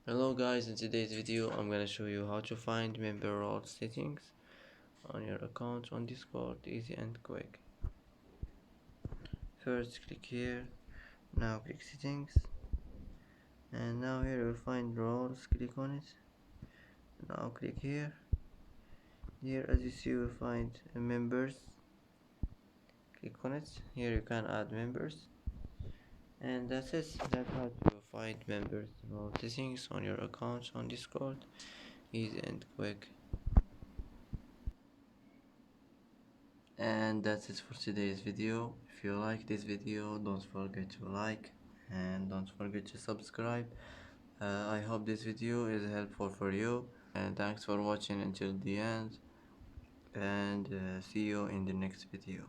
Hello guys, in today's video I'm gonna show you how to find member role settings on your account on Discord, easy and quick. First click here, now click settings, and now here you'll find roles, click on it. Now click here as you see you'll find members, click on it. Here you can add members, and that's how to find members role settings on your account on Discord, easy and quick. And that's it for today's video. If you like this video, don't forget to like and don't forget to subscribe. I hope this video is helpful for you, and thanks for watching until the end, and see you in the next video.